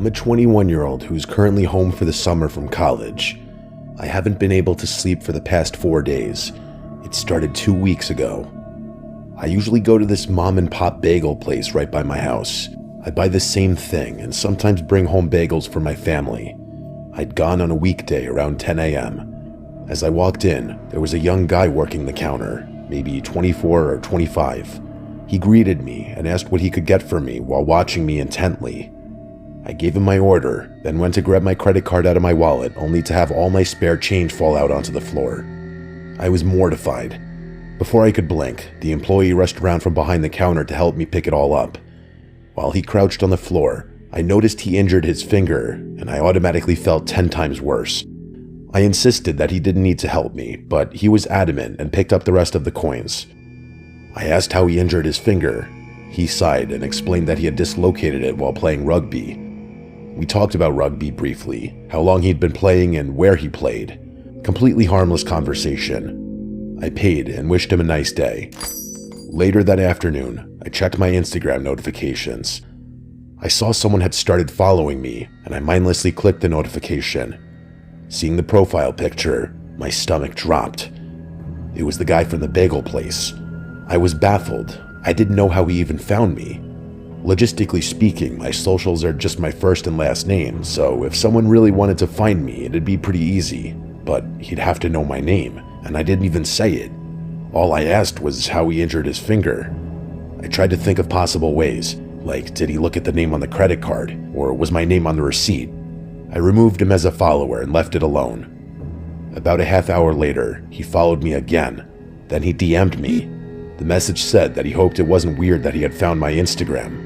I'm a 21-year-old who's currently home for the summer from college. I haven't been able to sleep for the past 4 days. It started 2 weeks ago. I usually go to this mom and pop bagel place right by my house. I buy the same thing and sometimes bring home bagels for my family. I'd gone on a weekday around 10 a.m. As I walked in, there was a young guy working the counter, maybe 24 or 25. He greeted me and asked what he could get for me while watching me intently. I gave him my order, then went to grab my credit card out of my wallet only to have all my spare change fall out onto the floor. I was mortified. Before I could blink, the employee rushed around from behind the counter to help me pick it all up. While he crouched on the floor, I noticed he injured his finger, and I automatically felt 10 times worse. I insisted that he didn't need to help me, but he was adamant and picked up the rest of the coins. I asked how he injured his finger. He sighed and explained that he had dislocated it while playing rugby. We talked about rugby briefly, how long he'd been playing and where he played. Completely harmless conversation. I paid and wished him a nice day. Later that afternoon, I checked my Instagram notifications. I saw someone had started following me, and I mindlessly clicked the notification. Seeing the profile picture, my stomach dropped. It was the guy from the bagel place. I was baffled. I didn't know how he even found me. Logistically speaking, my socials are just my first and last name, so if someone really wanted to find me, it'd be pretty easy. But he'd have to know my name, and I didn't even say it. All I asked was how he injured his finger. I tried to think of possible ways, like did he look at the name on the credit card, or was my name on the receipt? I removed him as a follower and left it alone. About a half hour later, he followed me again. Then he DM'd me. The message said that he hoped it wasn't weird that he had found my Instagram.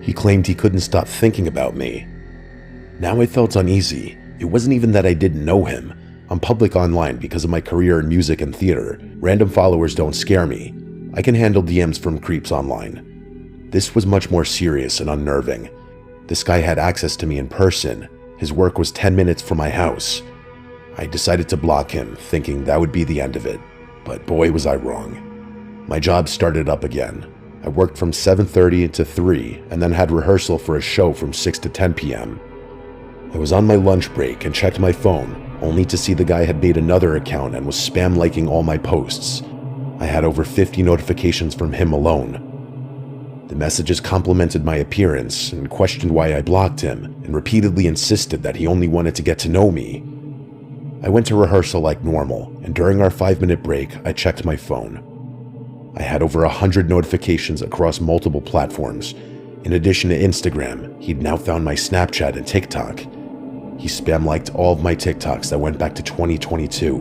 He claimed he couldn't stop thinking about me. Now I felt uneasy. It wasn't even that I didn't know him. I'm public online because of my career in music and theater. Random followers don't scare me. I can handle DMs from creeps online. This was much more serious and unnerving. This guy had access to me in person. His work was 10 minutes from my house. I decided to block him, thinking that would be the end of it. But boy, was I wrong. My job started up again. I worked from 7:30 to 3 and then had rehearsal for a show from 6 to 10 p.m. I was on my lunch break and checked my phone, only to see the guy had made another account and was spam liking all my posts. I had over 50 notifications from him alone. The messages complimented my appearance and questioned why I blocked him and repeatedly insisted that he only wanted to get to know me. I went to rehearsal like normal, and during our 5-minute break, I checked my phone. I had over 100 notifications across multiple platforms. In addition to Instagram, he'd now found my Snapchat and TikTok. He spam-liked all of my TikToks that went back to 2022.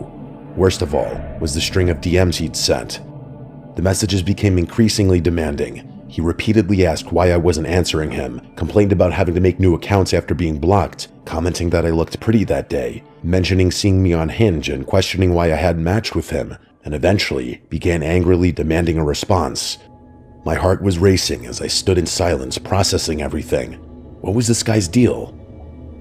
Worst of all was the string of DMs he'd sent. The messages became increasingly demanding. He repeatedly asked why I wasn't answering him, complained about having to make new accounts after being blocked, commenting that I looked pretty that day, mentioning seeing me on Hinge and questioning why I hadn't matched with him, and eventually began angrily demanding a response. My heart was racing as I stood in silence, processing everything. What was this guy's deal?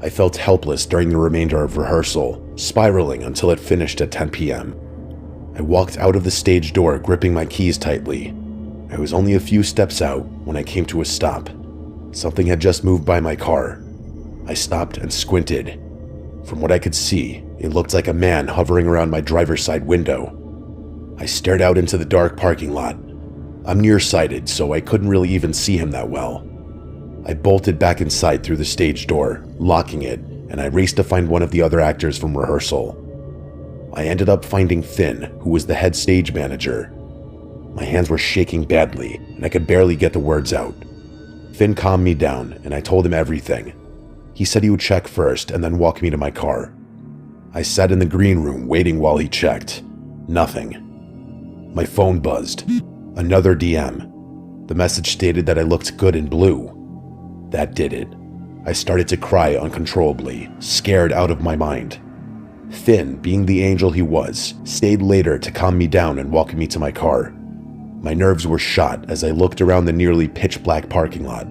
I felt helpless during the remainder of rehearsal, spiraling until it finished at 10 p.m. I walked out of the stage door, gripping my keys tightly. I was only a few steps out when I came to a stop. Something had just moved by my car. I stopped and squinted. From what I could see, it looked like a man hovering around my driver's side window. I stared out into the dark parking lot. I'm nearsighted, so I couldn't really even see him that well. I bolted back inside through the stage door, locking it, and I raced to find one of the other actors from rehearsal. I ended up finding Finn, who was the head stage manager. My hands were shaking badly, and I could barely get the words out. Finn calmed me down, and I told him everything. He said he would check first and then walk me to my car. I sat in the green room waiting while he checked. Nothing. My phone buzzed. Another DM. The message stated that I looked good in blue. That did it. I started to cry uncontrollably, scared out of my mind. Finn, being the angel he was, stayed later to calm me down and walk me to my car. My nerves were shot as I looked around the nearly pitch-black parking lot.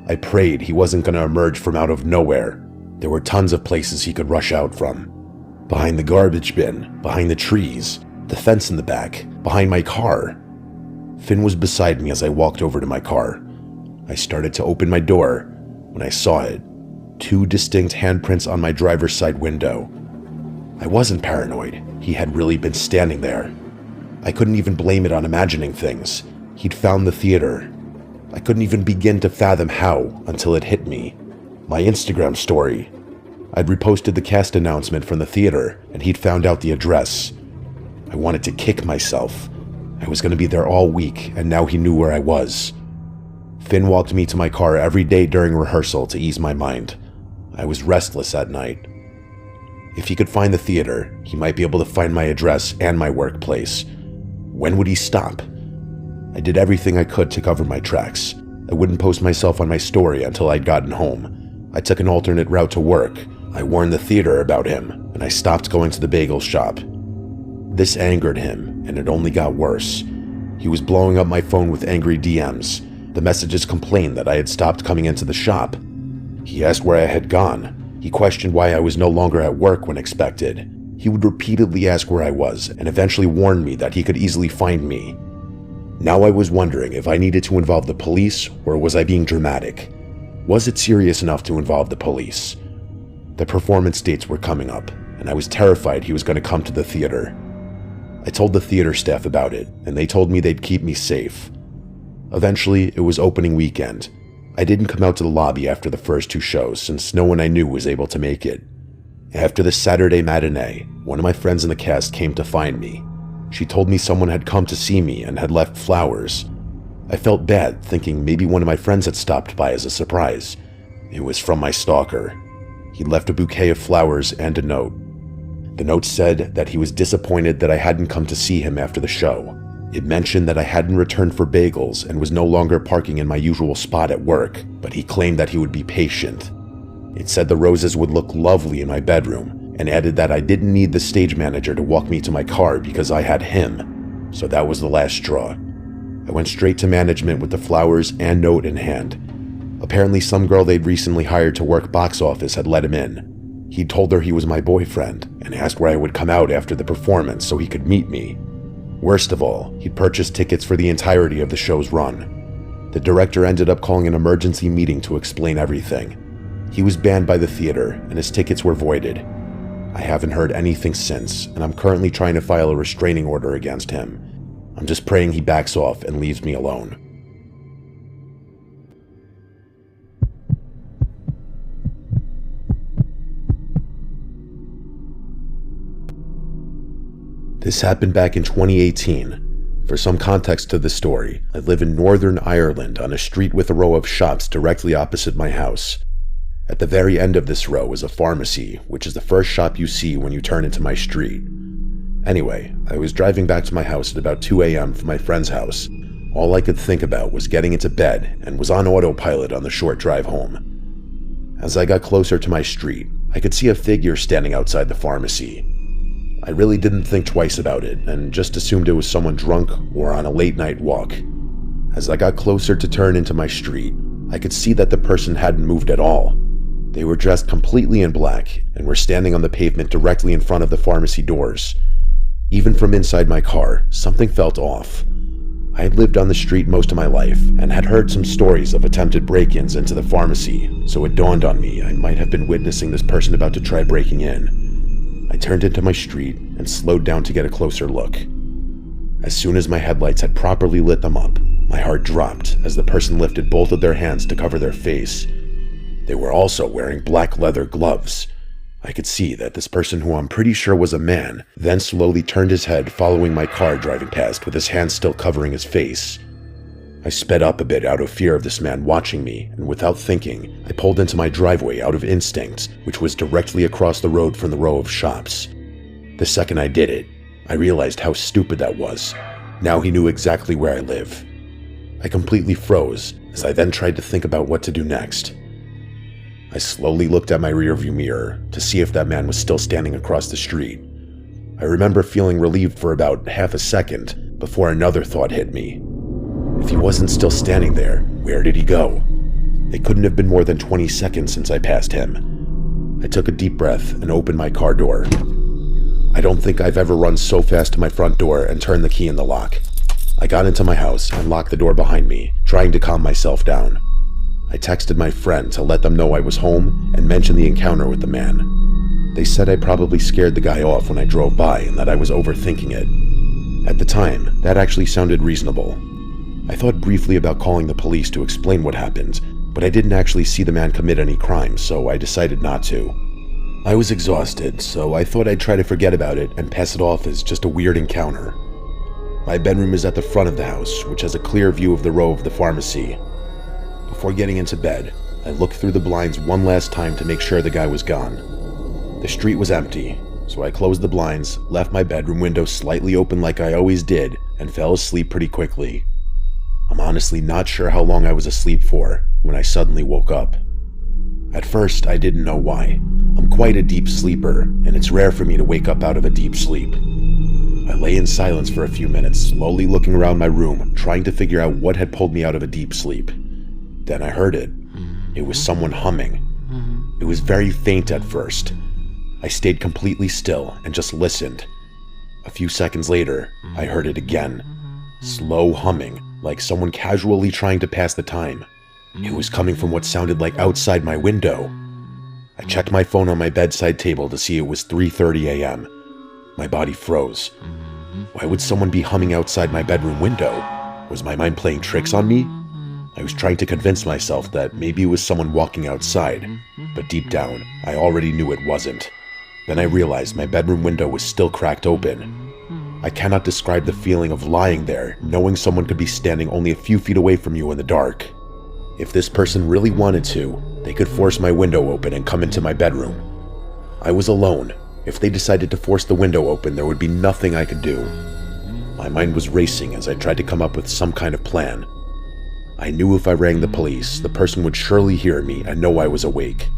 I prayed he wasn't going to emerge from out of nowhere. There were tons of places he could rush out from. Behind the garbage bin, behind the trees, the fence in the back, behind my car. Finn was beside me as I walked over to my car. I started to open my door when I saw it. 2 distinct handprints on my driver's side window. I wasn't paranoid. He had really been standing there. I couldn't even blame it on imagining things. He'd found the theater. I couldn't even begin to fathom how until it hit me. My Instagram story. I'd reposted the cast announcement from the theater, and he'd found out the address. I wanted to kick myself. I was going to be there all week, and now he knew where I was. Finn walked me to my car every day during rehearsal to ease my mind. I was restless at night. If he could find the theater, he might be able to find my address and my workplace. When would he stop? I did everything I could to cover my tracks. I wouldn't post myself on my story until I'd gotten home. I took an alternate route to work. I warned the theater about him, and I stopped going to the bagel shop. This angered him, and it only got worse. He was blowing up my phone with angry DMs. The messages complained that I had stopped coming into the shop. He asked where I had gone. He questioned why I was no longer at work when expected. He would repeatedly ask where I was, and eventually warned me that he could easily find me. Now I was wondering if I needed to involve the police, or was I being dramatic? Was it serious enough to involve the police? The performance dates were coming up, and I was terrified he was going to come to the theater. I told the theater staff about it, and they told me they'd keep me safe. Eventually, it was opening weekend. I didn't come out to the lobby after the first 2 shows, since no one I knew was able to make it. After the Saturday matinee, one of my friends in the cast came to find me. She told me someone had come to see me and had left flowers. I felt bad, thinking maybe one of my friends had stopped by as a surprise. It was from my stalker. He left a bouquet of flowers and a note. The note said that he was disappointed that I hadn't come to see him after the show. It mentioned that I hadn't returned for bagels and was no longer parking in my usual spot at work, but he claimed that he would be patient. It said the roses would look lovely in my bedroom, and added that I didn't need the stage manager to walk me to my car because I had him. So that was the last straw. I went straight to management with the flowers and note in hand. Apparently some girl they'd recently hired to work box office had let him in. He'd told her he was my boyfriend, and asked where I would come out after the performance so he could meet me. Worst of all, he'd purchased tickets for the entirety of the show's run. The director ended up calling an emergency meeting to explain everything. He was banned by the theater, and his tickets were voided. I haven't heard anything since, and I'm currently trying to file a restraining order against him. I'm just praying he backs off and leaves me alone. This happened back in 2018. For some context to the story, I live in Northern Ireland on a street with a row of shops directly opposite my house. At the very end of this row is a pharmacy, which is the first shop you see when you turn into my street. Anyway, I was driving back to my house at about 2 a.m. from my friend's house. All I could think about was getting into bed and was on autopilot on the short drive home. As I got closer to my street, I could see a figure standing outside the pharmacy. I really didn't think twice about it and just assumed it was someone drunk or on a late night walk. As I got closer to turn into my street, I could see that the person hadn't moved at all. They were dressed completely in black and were standing on the pavement directly in front of the pharmacy doors. Even from inside my car, something felt off. I had lived on the street most of my life and had heard some stories of attempted break-ins into the pharmacy, so it dawned on me I might have been witnessing this person about to try breaking in. I turned into my street and slowed down to get a closer look. As soon as my headlights had properly lit them up, my heart dropped as the person lifted both of their hands to cover their face. They were also wearing black leather gloves. I could see that this person, who I'm pretty sure was a man, then slowly turned his head following my car driving past with his hands still covering his face. I sped up a bit out of fear of this man watching me, and without thinking, I pulled into my driveway out of instinct, which was directly across the road from the row of shops. The second I did it, I realized how stupid that was. Now he knew exactly where I live. I completely froze as I then tried to think about what to do next. I slowly looked at my rearview mirror to see if that man was still standing across the street. I remember feeling relieved for about half a second before another thought hit me. If he wasn't still standing there, where did he go? It couldn't have been more than 20 seconds since I passed him. I took a deep breath and opened my car door. I don't think I've ever run so fast to my front door and turned the key in the lock. I got into my house and locked the door behind me, trying to calm myself down. I texted my friend to let them know I was home and mentioned the encounter with the man. They said I probably scared the guy off when I drove by and that I was overthinking it. At the time, that actually sounded reasonable. I thought briefly about calling the police to explain what happened, but I didn't actually see the man commit any crimes, so I decided not to. I was exhausted, so I thought I'd try to forget about it and pass it off as just a weird encounter. My bedroom is at the front of the house, which has a clear view of the row of the pharmacy. Before getting into bed, I looked through the blinds one last time to make sure the guy was gone. The street was empty, so I closed the blinds, left my bedroom window slightly open like I always did, and fell asleep pretty quickly. I'm honestly not sure how long I was asleep for when I suddenly woke up. At first, I didn't know why. I'm quite a deep sleeper, and it's rare for me to wake up out of a deep sleep. I lay in silence for a few minutes, slowly looking around my room, trying to figure out what had pulled me out of a deep sleep. Then I heard it. It was someone humming. It was very faint at first. I stayed completely still and just listened. A few seconds later, I heard it again. Slow humming, like someone casually trying to pass the time. It was coming from what sounded like outside my window. I checked my phone on my bedside table to see it was 3:30 a.m. My body froze. Why would someone be humming outside my bedroom window? Was my mind playing tricks on me? I was trying to convince myself that maybe it was someone walking outside, but deep down, I already knew it wasn't. Then I realized my bedroom window was still cracked open. I cannot describe the feeling of lying there, knowing someone could be standing only a few feet away from you in the dark. If this person really wanted to, they could force my window open and come into my bedroom. I was alone. If they decided to force the window open, there would be nothing I could do. My mind was racing as I tried to come up with some kind of plan. I knew if I rang the police, the person would surely hear me and know I was awake.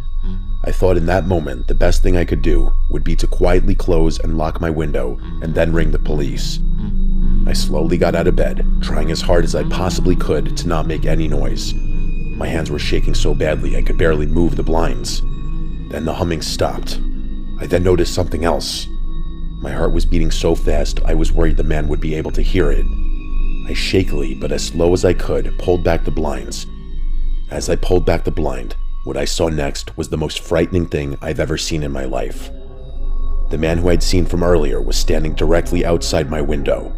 I thought in that moment the best thing I could do would be to quietly close and lock my window and then ring the police. I slowly got out of bed, trying as hard as I possibly could to not make any noise. My hands were shaking so badly I could barely move the blinds. Then the humming stopped. I then noticed something else. My heart was beating so fast I was worried the man would be able to hear it. I shakily, but as slow as I could, pulled back the blinds. As I pulled back the blind, what I saw next was the most frightening thing I've ever seen in my life. The man who I'd seen from earlier was standing directly outside my window.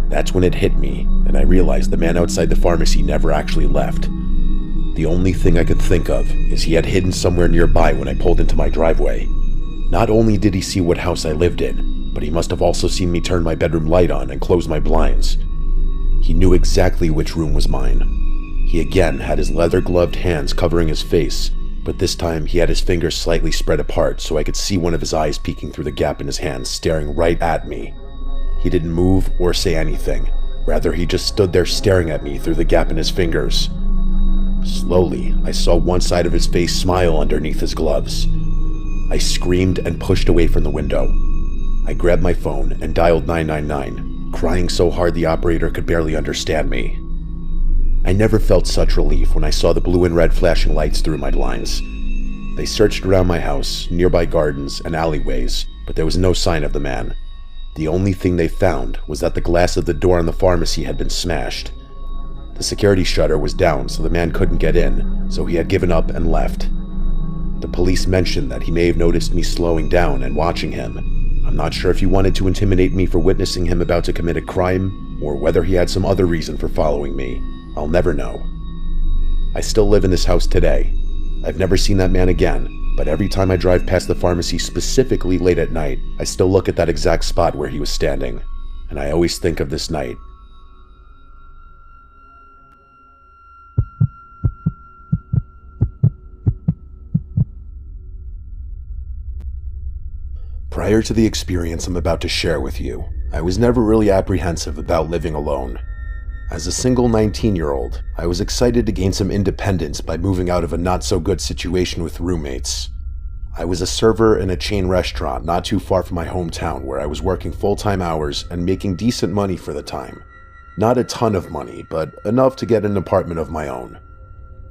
That's when it hit me, and I realized the man outside the pharmacy never actually left. The only thing I could think of is he had hidden somewhere nearby when I pulled into my driveway. Not only did he see what house I lived in, but he must have also seen me turn my bedroom light on and close my blinds. He knew exactly which room was mine. He again had his leather-gloved hands covering his face, but this time he had his fingers slightly spread apart so I could see one of his eyes peeking through the gap in his hands, staring right at me. He didn't move or say anything. Rather, he just stood there staring at me through the gap in his fingers. Slowly, I saw one side of his face smile underneath his gloves. I screamed and pushed away from the window. I grabbed my phone and dialed 999, crying so hard the operator could barely understand me. I never felt such relief when I saw the blue and red flashing lights through my blinds. They searched around my house, nearby gardens and alleyways, but there was no sign of the man. The only thing they found was that the glass of the door on the pharmacy had been smashed. The security shutter was down so the man couldn't get in, so he had given up and left. The police mentioned that he may have noticed me slowing down and watching him. I'm not sure if he wanted to intimidate me for witnessing him about to commit a crime, or whether he had some other reason for following me. I'll never know. I still live in this house today. I've never seen that man again, but every time I drive past the pharmacy specifically late at night, I still look at that exact spot where he was standing, and I always think of this night. Prior to the experience I'm about to share with you, I was never really apprehensive about living alone. As a single 19-year-old, I was excited to gain some independence by moving out of a not-so-good situation with roommates. I was a server in a chain restaurant not too far from my hometown where I was working full-time hours and making decent money for the time. Not a ton of money, but enough to get an apartment of my own.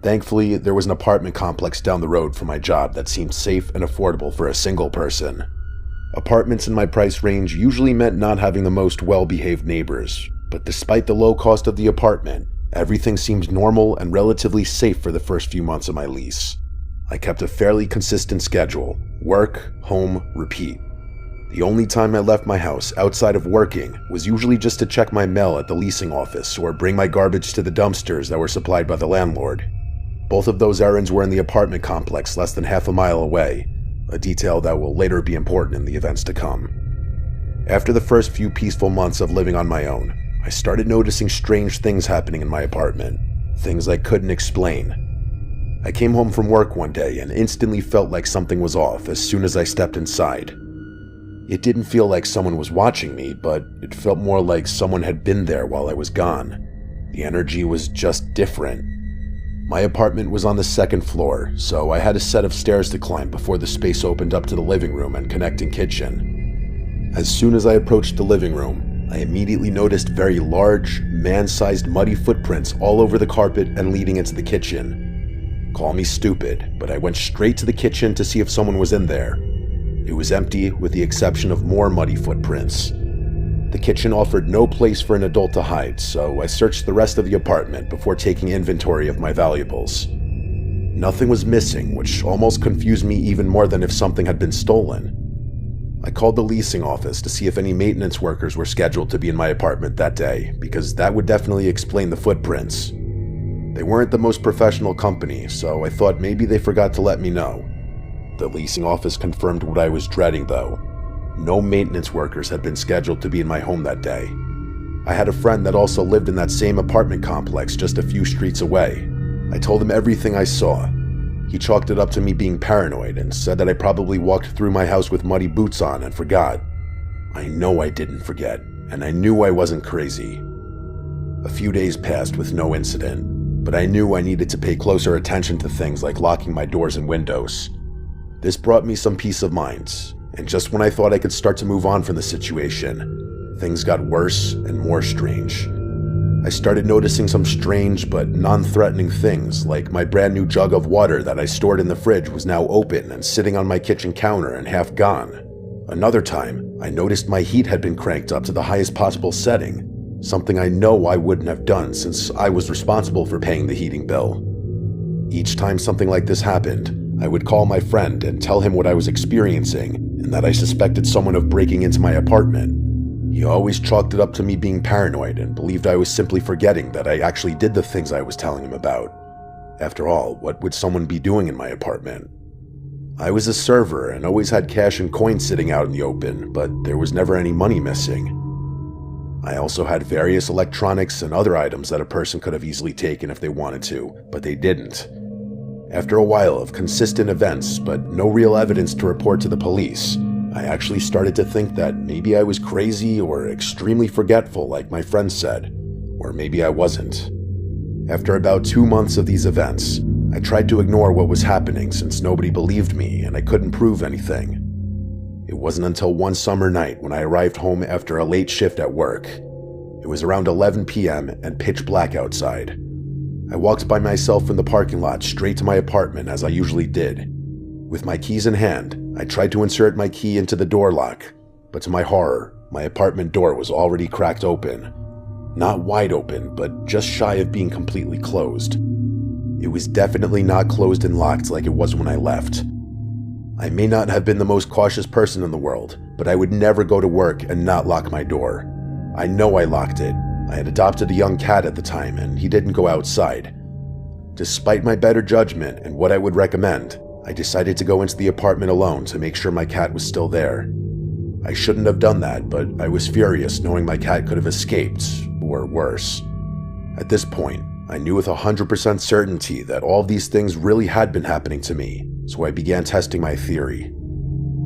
Thankfully, there was an apartment complex down the road from my job that seemed safe and affordable for a single person. Apartments in my price range usually meant not having the most well-behaved neighbors, but despite the low cost of the apartment, Everything seemed normal and relatively safe for the first few months of my lease. I kept a fairly consistent schedule: work, home, repeat. The only time I left my house outside of working was usually just to check my mail at the leasing office or bring my garbage to the dumpsters that were supplied by the landlord. Both of those errands were in the apartment complex less than half a mile away, a detail that will later be important in the events to come. After the first few peaceful months of living on my own, I started noticing strange things happening in my apartment, things I couldn't explain. I came home from work one day and instantly felt like something was off as soon as I stepped inside. It didn't feel like someone was watching me, but it felt more like someone had been there while I was gone. The energy was just different. My apartment was on the second floor, so I had a set of stairs to climb before the space opened up to the living room and connecting kitchen. As soon as I approached the living room, I immediately noticed very large, man-sized muddy footprints all over the carpet and leading into the kitchen. Call me stupid, but I went straight to the kitchen to see if someone was in there. It was empty with the exception of more muddy footprints. The kitchen offered no place for an adult to hide, so I searched the rest of the apartment before taking inventory of my valuables. Nothing was missing, which almost confused me even more than if something had been stolen. I called the leasing office to see if any maintenance workers were scheduled to be in my apartment that day, because that would definitely explain the footprints. They weren't the most professional company, so I thought maybe they forgot to let me know. The leasing office confirmed what I was dreading, though. No maintenance workers had been scheduled to be in my home that day. I had a friend that also lived in that same apartment complex just a few streets away. I told him everything I saw. He chalked it up to me being paranoid and said that I probably walked through my house with muddy boots on and forgot. I know I didn't forget, and I knew I wasn't crazy. A few days passed with no incident, but I knew I needed to pay closer attention to things like locking my doors and windows. This brought me some peace of mind, and just when I thought I could start to move on from the situation, things got worse and more strange. I started noticing some strange but non-threatening things, like my brand new jug of water that I stored in the fridge was now open and sitting on my kitchen counter and half gone. Another time, I noticed my heat had been cranked up to the highest possible setting, something I know I wouldn't have done since I was responsible for paying the heating bill. Each time something like this happened, I would call my friend and tell him what I was experiencing and that I suspected someone of breaking into my apartment. He always chalked it up to me being paranoid and believed I was simply forgetting that I actually did the things I was telling him about. After all, what would someone be doing in my apartment? I was a server and always had cash and coins sitting out in the open, but there was never any money missing. I also had various electronics and other items that a person could have easily taken if they wanted to, but they didn't. After a while of consistent events, but no real evidence to report to the police, I actually started to think that maybe I was crazy or extremely forgetful like my friend said, or maybe I wasn't. After about 2 months of these events, I tried to ignore what was happening since nobody believed me and I couldn't prove anything. It wasn't until one summer night when I arrived home after a late shift at work. It was around 11 p.m. and pitch black outside. I walked by myself in the parking lot straight to my apartment as I usually did. With my keys in hand, I tried to insert my key into the door lock, but to my horror, my apartment door was already cracked open. Not wide open, but just shy of being completely closed. It was definitely not closed and locked like it was when I left. I may not have been the most cautious person in the world, but I would never go to work and not lock my door. I know I locked it. I had adopted a young cat at the time, and he didn't go outside. Despite my better judgment and what I would recommend, I decided to go into the apartment alone to make sure my cat was still there. I shouldn't have done that, but I was furious knowing my cat could have escaped, or worse. At this point, I knew with 100% certainty that all of these things really had been happening to me, so I began testing my theory.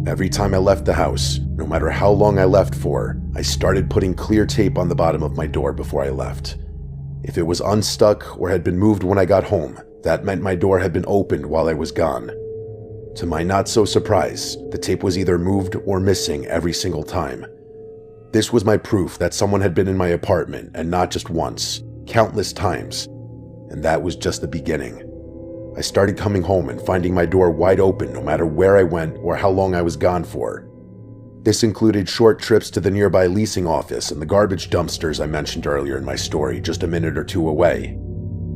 Every time I left the house, no matter how long I left for, I started putting clear tape on the bottom of my door before I left. If it was unstuck or had been moved when I got home, that meant my door had been opened while I was gone. To my not-so-surprise, the tape was either moved or missing every single time. This was my proof that someone had been in my apartment, and not just once, countless times. And that was just the beginning. I started coming home and finding my door wide open no matter where I went or how long I was gone for. This included short trips to the nearby leasing office and the garbage dumpsters I mentioned earlier in my story just a minute or two away.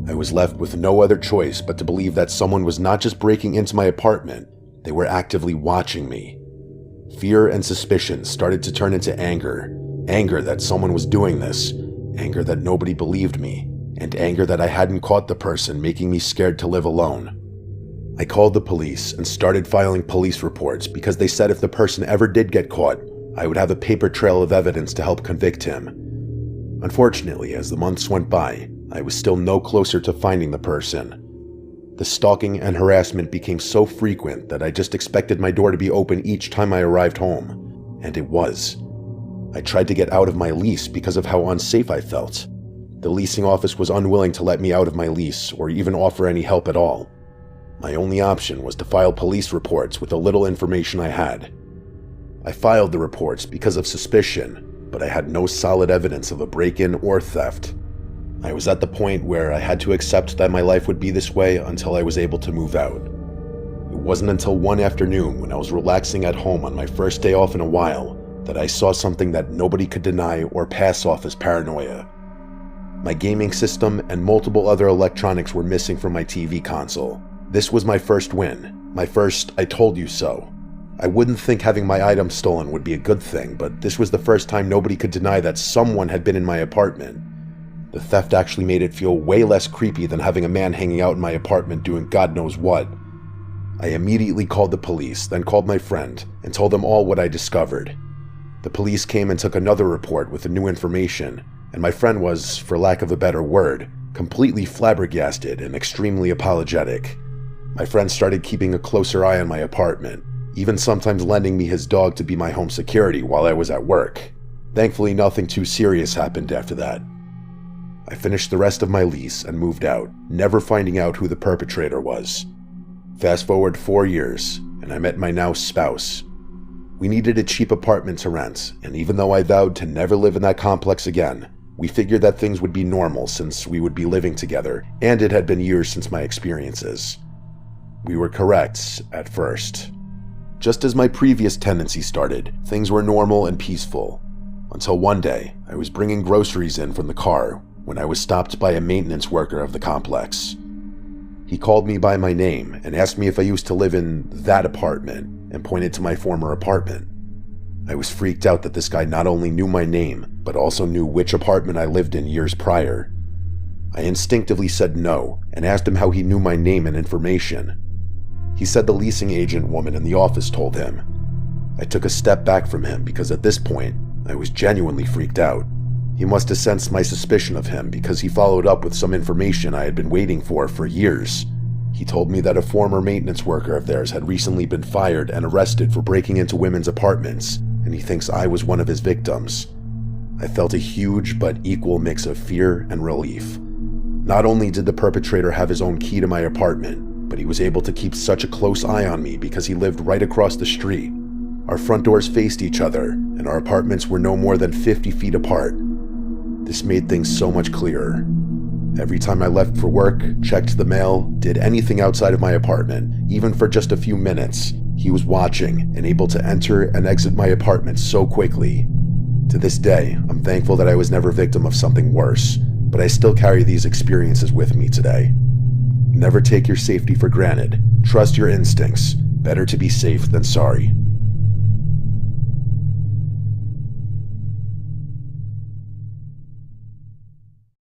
I was left with no other choice but to believe that someone was not just breaking into my apartment, they were actively watching me. Fear and suspicion started to turn into anger. Anger that someone was doing this, anger that nobody believed me, and anger that I hadn't caught the person, making me scared to live alone. I called the police and started filing police reports because they said if the person ever did get caught, I would have a paper trail of evidence to help convict him. Unfortunately, as the months went by, I was still no closer to finding the person. The stalking and harassment became so frequent that I just expected my door to be open each time I arrived home, and it was. I tried to get out of my lease because of how unsafe I felt. The leasing office was unwilling to let me out of my lease or even offer any help at all. My only option was to file police reports with the little information I had. I filed the reports because of suspicion, but I had no solid evidence of a break-in or theft. I was at the point where I had to accept that my life would be this way until I was able to move out. It wasn't until one afternoon when I was relaxing at home on my first day off in a while that I saw something that nobody could deny or pass off as paranoia. My gaming system and multiple other electronics were missing from my TV console. This was my first win, my first "I told you so." I wouldn't think having my items stolen would be a good thing, but this was the first time nobody could deny that someone had been in my apartment. The theft actually made it feel way less creepy than having a man hanging out in my apartment doing God knows what. I immediately called the police, then called my friend, and told them all what I discovered. The police came and took another report with the new information, and my friend was, for lack of a better word, completely flabbergasted and extremely apologetic. My friend started keeping a closer eye on my apartment, even sometimes lending me his dog to be my home security while I was at work. Thankfully, nothing too serious happened after that. I finished the rest of my lease and moved out, never finding out who the perpetrator was. Fast forward 4 years, and I met my now spouse. We needed a cheap apartment to rent, and even though I vowed to never live in that complex again, we figured that things would be normal since we would be living together, and it had been years since my experiences. We were correct at first. Just as my previous tenancy started, things were normal and peaceful. Until one day, I was bringing groceries in from the car when I was stopped by a maintenance worker of the complex. He called me by my name and asked me if I used to live in that apartment and pointed to my former apartment. I was freaked out that this guy not only knew my name, but also knew which apartment I lived in years prior. I instinctively said no and asked him how he knew my name and information. He said the leasing agent woman in the office told him. I took a step back from him because at this point, I was genuinely freaked out. He must have sensed my suspicion of him because he followed up with some information I had been waiting for years. He told me that a former maintenance worker of theirs had recently been fired and arrested for breaking into women's apartments, and he thinks I was one of his victims. I felt a huge but equal mix of fear and relief. Not only did the perpetrator have his own key to my apartment, but he was able to keep such a close eye on me because he lived right across the street. Our front doors faced each other, and our apartments were no more than 50 feet apart. This made things so much clearer. Every time I left for work, checked the mail, did anything outside of my apartment, even for just a few minutes, he was watching and able to enter and exit my apartment so quickly. To this day, I'm thankful that I was never victim of something worse, but I still carry these experiences with me today. Never take your safety for granted. Trust your instincts. Better to be safe than sorry.